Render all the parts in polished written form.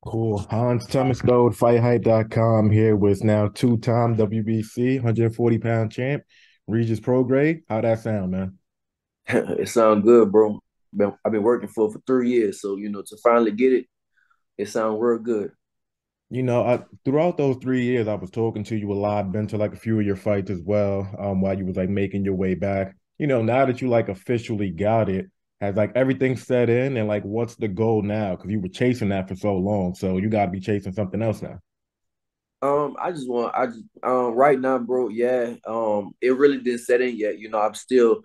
Cool. Hans Themistode, FightHype.com here with now two-time WBC 140-pound champ, Regis Prograis. How that sound, man? It sounds good, bro. I've been working for 3 years, so to finally get it, it sounds real good. Throughout those 3 years, I was talking to you a lot, been to like a few of your fights as well, while you was like making your way back. Now that you like officially got it, has like everything set in and like what's the goal now? Because you were chasing that for so long, so you got to be chasing something else now. Right now, bro. Yeah. It really didn't set in yet. I'm still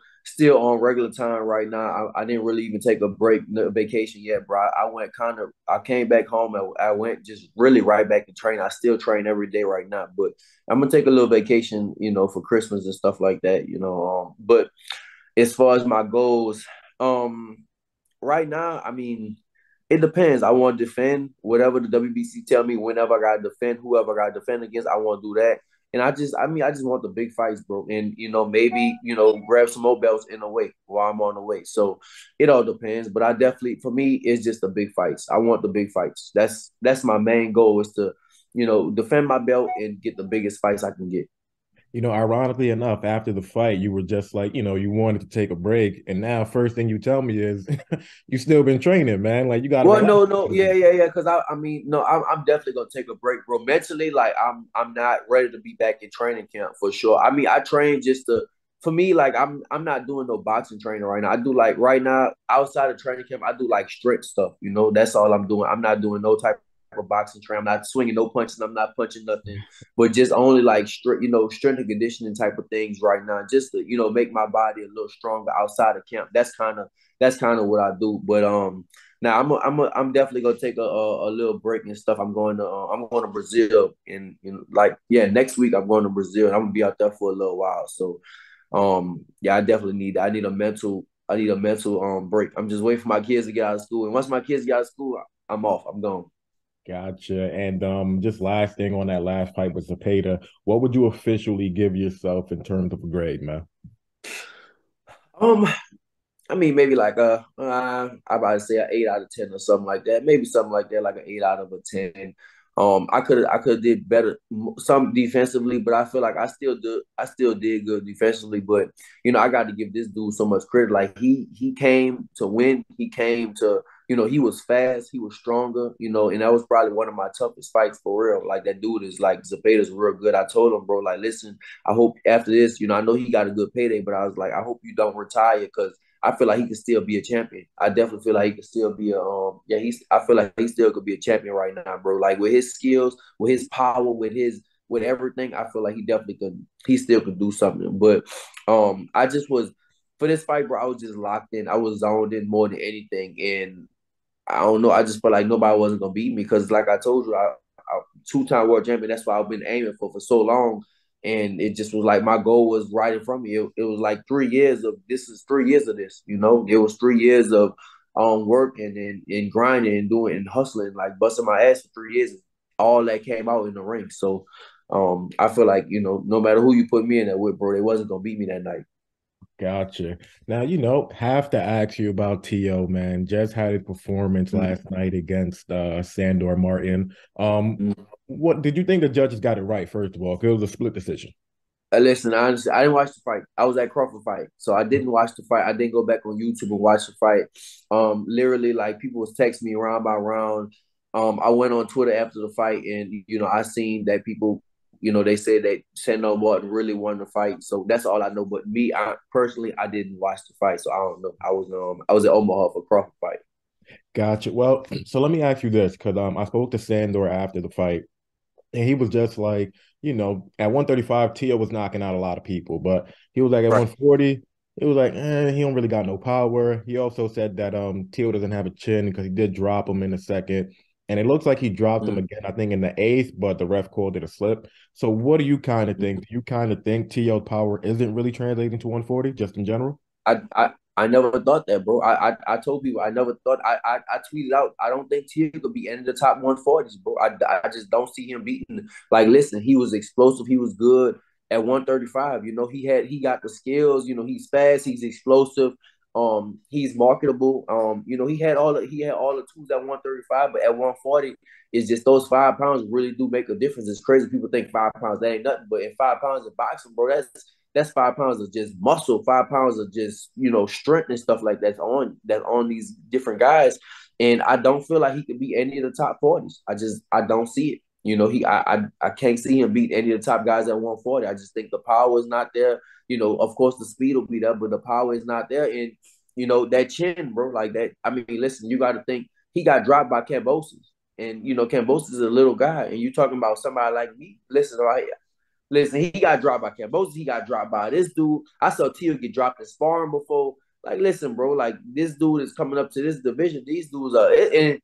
on regular time right now. I didn't really even take a break, no vacation yet, bro. I came back home. I went just really right back to train. I still train every day right now, but I'm gonna take a little vacation, for Christmas and stuff like that. But as far as my goals, um, right now, I mean, it depends. I want to defend whatever the WBC tell me. Whenever I got to defend, whoever I got to defend against, I want to do that. And I just want the big fights, bro. And maybe grab some more belts in the way while I'm on the way. So it all depends. But I definitely, for me, it's just the big fights. I want the big fights. That's my main goal is to, defend my belt and get the biggest fights I can get. Ironically enough, after the fight, you were just like, you wanted to take a break. And now, first thing you tell me is you still been training, man. Like, you got to Well, relax no, a no, little yeah, bit. yeah, yeah. Because I mean, no, I'm definitely gonna take a break, bro. Mentally, like I'm not ready to be back in training camp for sure. I mean, I train just to, for me, like I'm not doing no boxing training right now. I do like right now outside of training camp, I do like strength stuff. That's all I'm doing. I'm not doing no type of boxing training. I'm not swinging no punches. I'm not punching nothing, but just only like strength and conditioning type of things right now, just to make my body a little stronger outside of camp. That's kind of what I do, but now I'm definitely gonna take a little break and stuff. I'm going to Brazil and like yeah, next week I'm going to Brazil and I'm gonna be out there for a little while. So yeah, I definitely need a mental break. I'm just waiting for my kids to get out of school. And once my kids get out of school, I'm off. I'm gone. Gotcha. And just last thing on that last fight with Zepeda, what would you officially give yourself in terms of a grade, man? Um I mean, maybe like I about to say an 8 out of 10 or something like that. Maybe something like that, like an 8 out of a 10. I could did better some defensively, but I feel like I still did good defensively. But I got to give this dude so much credit. Like he came to win. He came to he was fast. He was stronger. And that was probably one of my toughest fights for real. Like that dude is like Zepeda's real good. I told him, bro, like listen, I hope after this, I know he got a good payday, but I was like, I hope you don't retire because I feel like he could still be a champion. I definitely feel like he could still be I feel like he still could be a champion right now, bro. Like with his skills, with his power, with everything, I feel like he still could do something. But I just was for this fight, bro, I was just locked in. I was zoned in more than anything. And I don't know, I just felt like nobody wasn't gonna beat me because like I told you, I two-time world champion, that's what I've been aiming for so long. And it just was like my goal was right in front of me. It was like 3 years of this is 3 years of this, It was 3 years of work and grinding and doing and hustling, like busting my ass for 3 years. All that came out in the ring. So I feel like, no matter who you put me in there with, bro, they wasn't gonna beat me that night. Gotcha. Now, have to ask you about T.O., man. Just had his performance last night against Sandor Martin. Mm-hmm. What did you think the judges got it right, first of all? 'Cause it was a split decision. Listen, honestly, I didn't watch the fight. I was at Crawford fight, so I didn't watch the fight. I didn't go back on YouTube and watch the fight. Literally, like people was texting me round by round. I went on Twitter after the fight, and I seen that people, they said that Shandor Martin really won the fight. So that's all I know. But me, I personally, I didn't watch the fight, so I don't know. I was at Omaha for Crawford fight. Gotcha. Well, so let me ask you this, because I spoke to Sandor after the fight, and he was just like, at 135, Tio was knocking out a lot of people, but he was like at Right. 140, it was like, he don't really got no power. He also said that Tio doesn't have a chin because he did drop him in the second. And it looks like he dropped him Mm-hmm. again, I think, in the eighth, but the ref called it a slip. So what do you kind of think? Do you kind of think Tio's power isn't really translating to 140 just in general? I never thought that, bro. I told people I never thought. I tweeted out. I don't think Tia could be in the top 140s, bro. I just don't see him beating. Like, listen, he was explosive. He was good at 135. He got the skills. He's fast. He's explosive. He's marketable. He had all the tools at 135, but at 140, it's just those 5 pounds really do make a difference. It's crazy. People think 5 pounds that ain't nothing, but in 5 pounds of boxing, bro, that's 5 pounds of just muscle, 5 pounds of just strength and stuff like that's on these different guys. And I don't feel like he could beat any of the top 40s. I don't see it. I can't see him beat any of the top guys at 140. I just think the power is not there. Of course the speed will be there, but the power is not there. And that chin, bro, like that. I mean, listen, you got to think he got dropped by Kambosos, and Kambosos is a little guy, and you talking about somebody like me. Listen, right? Listen, he got dropped by Kambosos. He got dropped by this dude. I saw Tio get dropped in sparring before. Like, listen, bro, like this dude is coming up to this division. These dudes are, and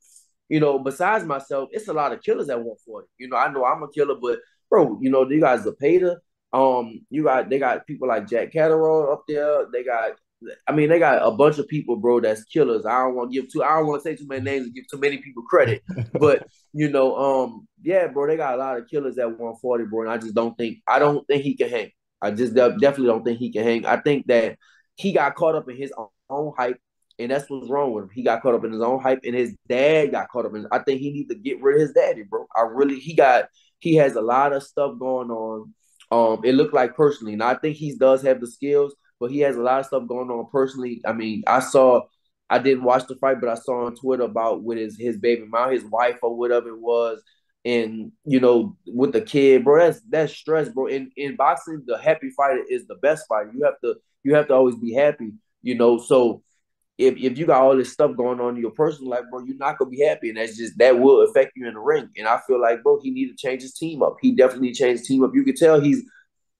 besides myself, it's a lot of killers at 140. I know I'm a killer, but bro, you guys are Pater. They got people like Jack Catterall up there. They got a bunch of people, bro, that's killers. I don't want to say too many names and give too many people credit. But, yeah, bro, they got a lot of killers at 140, bro. And I don't think he can hang. I just definitely don't think he can hang. I think that he got caught up in his own hype, and that's what's wrong with him. He got caught up in his own hype, and his dad got caught up in. I think he needs to get rid of his daddy, bro. He has a lot of stuff going on. It looked like personally, and I think he does have the skills, but he has a lot of stuff going on personally. I mean, I didn't watch the fight, but I saw on Twitter about with his baby mom, his wife or whatever it was, and with the kid, bro. That's stress, bro. In boxing, the happy fighter is the best fighter. You have to always be happy, So if you got all this stuff going on in your personal life, bro, you're not gonna be happy, and that will affect you in the ring. And I feel like, bro, he need to change his team up. He definitely need to change his team up. You can tell he's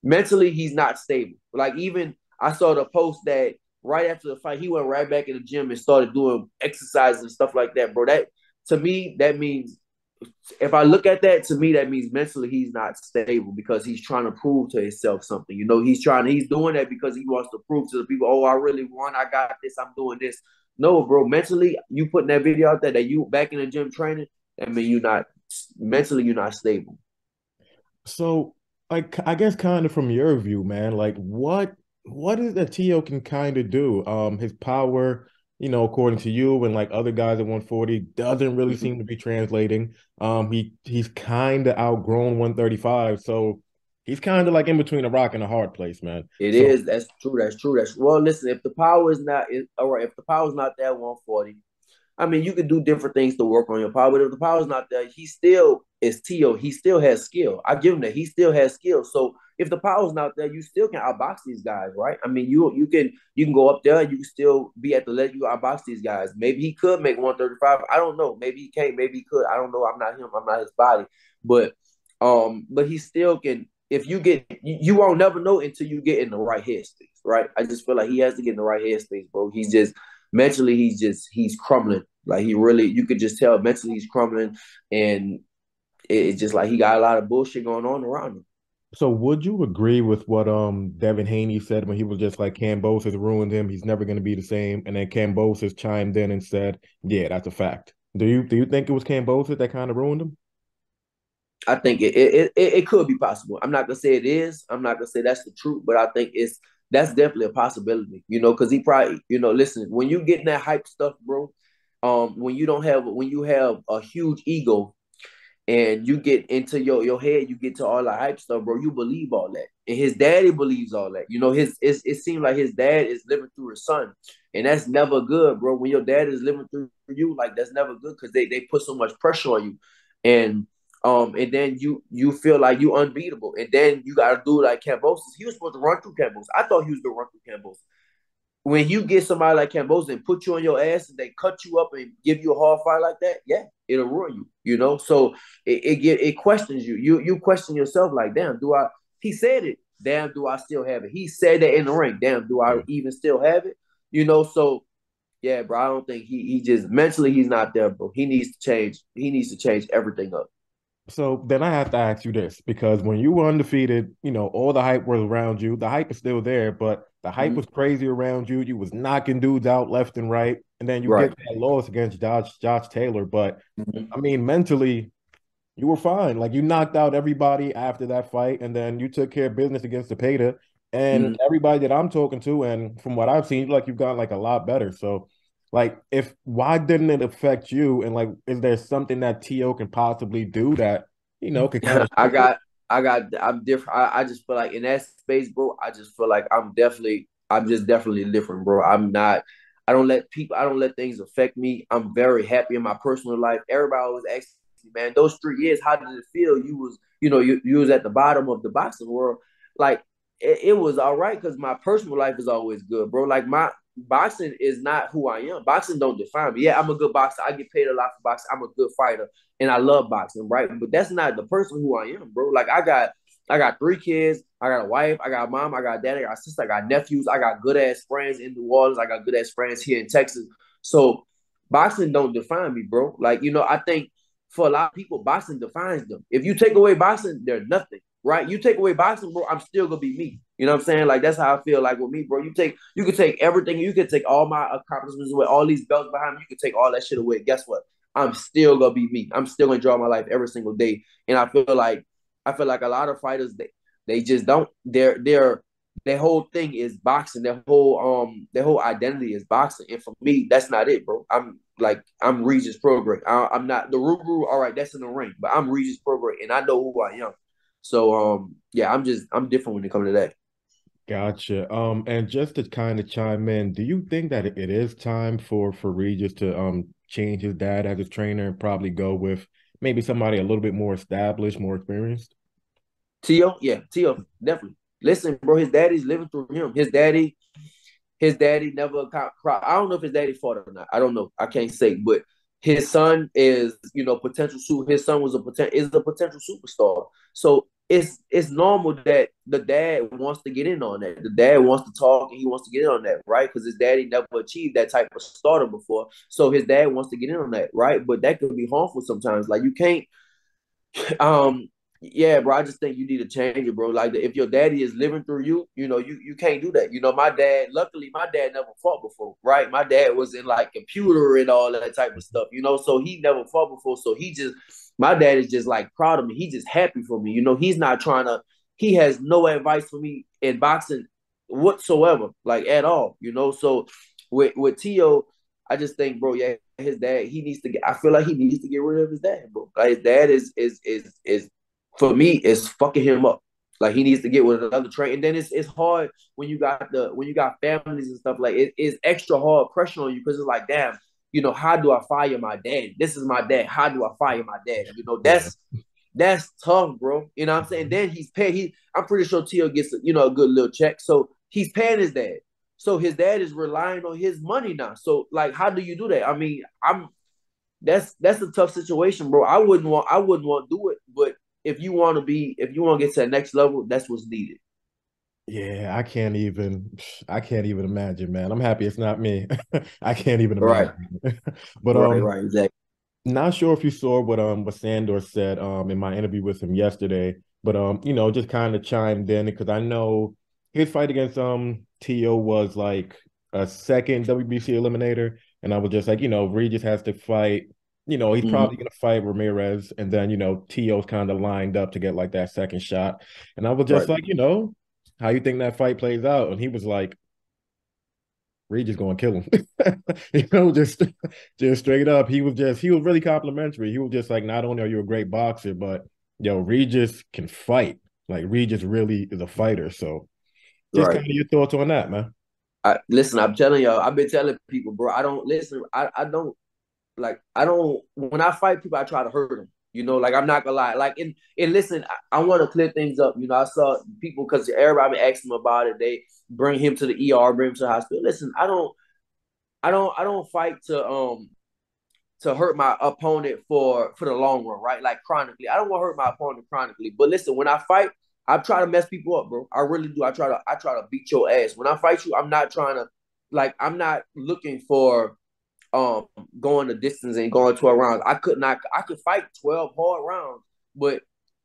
mentally not stable. Like, even I saw the post that right after the fight, he went right back in the gym and started doing exercises and stuff like that, bro. That, to me, that means, if I look at that, to me, that means mentally he's not stable because he's trying to prove to himself something. He's doing that because he wants to prove to the people, oh, I really won. I got this. I'm doing this. No, bro, mentally, you putting that video out there that you back in the gym training, I mean, you're not stable. So, like, I guess kind of from your view, man, like what is that Tio can kind of do? His power, according to you and like other guys at 140, doesn't really seem to be translating. He's kind of outgrown 135, so he's kind of like in between a rock and a hard place, man. It So is. That's true. That's true. Well, listen, if the power is not all right, if the power is not there at 140, I mean, you can do different things to work on your power, but if the power is not there, he still is Tio. He still has skill. I give him that. He still has skill. So if the power is not there, you still can outbox these guys, right? I mean, you can go up there. You can still be at the level you outbox these guys. Maybe he could make 135. I don't know. Maybe he can't. Maybe he could. I don't know. I'm not him. I'm not his body. But he still can. If you won't never know until you get in the right headspace, right? I just feel like he has to get in the right headspace, bro. He's just mentally, he's crumbling. Like, you could just tell mentally he's crumbling, and it's just like he got a lot of bullshit going on around him. So would you agree with what Devin Haney said when he was just like Kambosos ruined him? He's never going to be the same. And then Kambosos chimed in and said, "Yeah, that's a fact." Do you think it was Kambosos that kind of ruined him? I think it could be possible. I'm not gonna say it is. I'm not gonna say that's the truth, but I think that's definitely a possibility. Because he probably, listen, when you get in that hype stuff, bro, when you have a huge ego and you get into your head, you get to all the hype stuff, bro. You believe all that, and his daddy believes all that. It seems like his dad is living through his son, and that's never good, bro. When your dad is living through you, like, that's never good because they put so much pressure on you, and then you feel like you unbeatable, and then you got to do like Kambosos. He was supposed to run through Kambosos. I thought he was going to run through Kambosos. When you get somebody like Kambosos and put you on your ass and they cut you up and give you a hard fight like that, yeah, it'll ruin you. So it questions you. You question yourself like, damn, do I? He said it. Damn, do I still have it? He said that in the ring. Damn, do I even still have it? So yeah, bro. I don't think he just mentally he's not there, bro. He needs to change. He needs to change everything up. So then I have to ask you this, because when you were undefeated, all the hype was around you. The hype is still there, but the hype was crazy around you. You was knocking dudes out left and right. And then you Right. get that loss against Josh Taylor. But Mhm. I mean, mentally, you were fine. Like, you knocked out everybody after that fight, and then you took care of business against the Peta. And Mm-hmm. everybody that I'm talking to, and from what I've seen, like you've gotten like a lot better. So, like, if why didn't it affect you? And like, is there something that T.O. can possibly do that, could kind of I shift it? got, I'm different. I just feel like in that space, bro. I just feel like I'm just definitely different, bro. I'm not. I don't let things affect me. I'm very happy in my personal life. Everybody always asks me, man, those 3 years, how did it feel? You was at the bottom of the boxing world. Like it was all right because my personal life is always good, bro. Like my boxing is not who I am. Boxing don't define me. Yeah, I'm a good boxer. I get paid a lot for boxing. I'm a good fighter and I love boxing, right? But that's not the person who I am, bro. Like I got 3 kids, I got a wife, I got a mom, I got dad, I got a sister, I got nephews, I got good ass friends in New Orleans, I got good ass friends here in Texas. So boxing don't define me, bro. Like, I think for a lot of people, boxing defines them. If you take away boxing, they're nothing, right? You take away boxing, bro, I'm still gonna be me. You know what I'm saying? Like that's how I feel like with me, bro. You can take everything, you can take all my accomplishments away, all these belts behind me, you can take all that shit away. Guess what? I'm still gonna be me. I'm still gonna draw my life every single day. And I feel like a lot of fighters they just don't their whole thing is boxing. Their whole identity is boxing. And for me, that's not it, bro. I'm Regis Prograis. I'm not the Ruru. All right, that's in the ring, but I'm Regis Prograis, and I know who I am. So yeah, I'm different when it comes to that. Gotcha. And just to kind of chime in, do you think that it is time for Regis to change his dad as his trainer and probably go with maybe somebody a little bit more established, more experienced? Tio, yeah, Tio, definitely. Listen, bro, his daddy's living through him. His daddy never caught. I don't know if his daddy fought or not. I don't know. I can't say, but his son is, potential. His son was a potential superstar. So it's normal that the dad wants to get in on that. The dad wants to talk and he wants to get in on that, right? Because his daddy never achieved that type of stardom before. So his dad wants to get in on that, right? But that could be harmful sometimes. Like you can't um, yeah, bro. I just think you need to change it, bro. Like if your daddy is living through you, you can't do that. My dad. Luckily, my dad never fought before, right? My dad was in like computer and all that type of stuff, So he never fought before. So my dad is just like proud of me. He's just happy for me. He's not trying to. He has no advice for me in boxing whatsoever, like at all. So with Tio, I just think, bro, yeah, his dad, he needs to get. I feel like he needs to get rid of his dad, bro. Like his dad is for me is fucking him up. Like he needs to get with another train, and then it's hard when you got families and stuff. Like it's extra hard pressure on you because it's like, damn, how do I fire my dad? This is my dad. How do I fire my dad? Yeah. That's tough, bro. You know what I'm saying? Then he's paying. I'm pretty sure Tio gets a good little check, so he's paying his dad. So his dad is relying on his money now. So like, how do you do that? I mean, that's a tough situation, bro. I wouldn't want to do it, but if you want to get to the next level, that's what's needed. Yeah, I can't even imagine, man. I'm happy it's not me. I can't even Right, imagine. But right, exactly. not sure if you saw what Sandor said in my interview with him yesterday, but just kind of chimed in because I know his fight against Tio was like a second WBC eliminator, and I was just like, Regis has to fight. He's Mm-hmm. probably gonna fight Ramirez, and then Tio's kind of lined up to get like that second shot, and I was just Right, like, how you think that fight plays out? And he was like, Regis gonna kill him. Just straight up. He was really complimentary. He was just like, not only are you a great boxer, but Regis can fight. Like Regis really is a fighter. So just kind right. of your thoughts on that, man. Listen, I'm telling y'all, I've been telling people, bro. I don't listen. I don't when I fight people, I try to hurt them. Like I'm not gonna lie. Like and listen, I want to clear things up. I saw people because everybody been asking him about it. They bring him to the ER, bring him to the hospital. Listen, I don't fight to hurt my opponent for the long run, right? Like chronically. I don't want to hurt my opponent chronically. But listen, when I fight, I try to mess people up, bro. I really do. I try to beat your ass. When I fight you, I'm not trying to I'm not looking for um going the distance and going 12 rounds. I could fight 12 hard rounds, but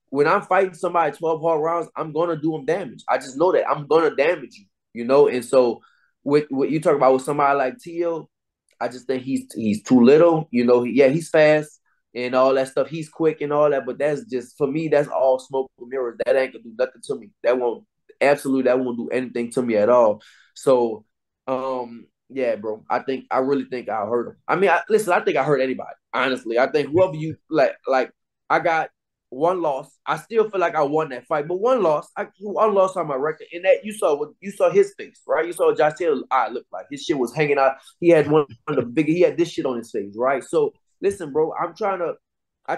when I'm fighting somebody 12 hard rounds, I'm gonna do them damage. I just know that I'm gonna damage you. And so with what you talk about with somebody like Tio, I just think he's too little. Yeah, he's fast and all that stuff. He's quick and all that, but that's just for me. That's all smoke and mirrors. That ain't gonna do nothing to me. That won't. absolutely, that won't do anything to me at all. So, yeah, bro, I really think I'll hurt him. I mean, listen, I think I hurt anybody. Honestly, I think whoever you like, I got one loss. I still feel like I won that fight, but one loss on my record. And that you saw his face, right? You saw Josh Taylor's eye look like his shit was hanging out. He had one of the bigger. He had this shit on his face, right? So listen, bro, I try to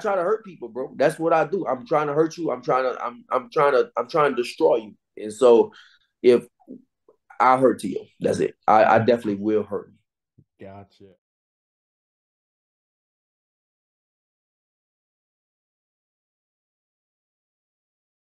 hurt people, bro. That's what I do. I'm trying to hurt you. I'm trying to destroy you. And so if I hurt to you, that's it. I definitely will hurt you. Gotcha.